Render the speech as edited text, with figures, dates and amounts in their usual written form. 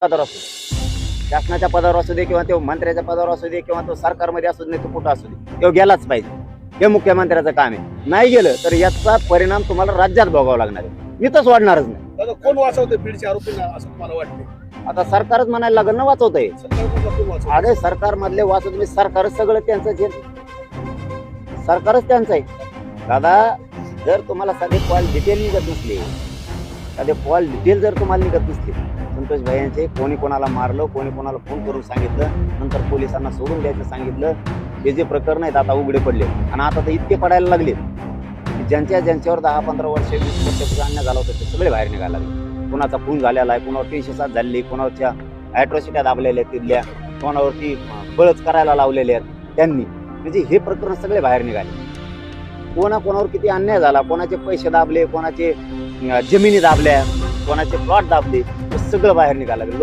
पदावर असू दे, शासनाच्या पदावर असू दे किंवा तो मंत्र्याच्या पदावर असू दे किंवा तो सरकारमध्ये असू दे नाही तो कुठं असू दे, तो गेलाच पाहिजे. हे मुख्यमंत्र्याचं काम आहे. नाही गेलं तर याचा परिणाम तुम्हाला राज्यात भोगावा लागणार आहे. मी तर सोडणारच नाही. दादा कोण वाचवते बीडच्या आरोपींना असं तुम्हाला वाटते? आता सरकारच म्हणायला लागलं ना वाचवतंय. सरकारमधला कोण वाचवते? अरे सरकार मधले वाचवत मी सरकारच सगळं त्यांचंच आहे. सरकारच त्यांचं आहे. दादा जर तुम्हाला साधे कॉल डिटेल निघत नसले, साधे कॉल डिटेल जर तुम्हाला निघत नसले, संतोष भाई यांचे कोणी कोणाला मारलं, कोणी कोणाला फोन करून सांगितलं, नंतर पोलिसांना सोडून द्यायचं सांगितलं, हे जे प्रकरण आहेत आता उघडे पडले आणि आता तर इतके पडायला लागले की ज्यांच्यावर 10-15 वर्ष 20 वर्ष अन्याय झाला होता ते सगळे बाहेर निघायला लागले. कोणाचा खून झालेला आहे, कोणावर 307 झालेली, कोणाच्या ॲट्रॉसिट्या दाबलेल्या तिथल्या, कोणावरती बळच करायला लावलेले आहेत त्यांनी. म्हणजे हे प्रकरण सगळे बाहेर निघाले. कोणावर किती अन्याय झाला, कोणाचे पैसे दाबले, कोणाचे जमिनी दाबल्या, कोणाचे प्लॉट दाबले, सगळं बाहेर निघायला लागले.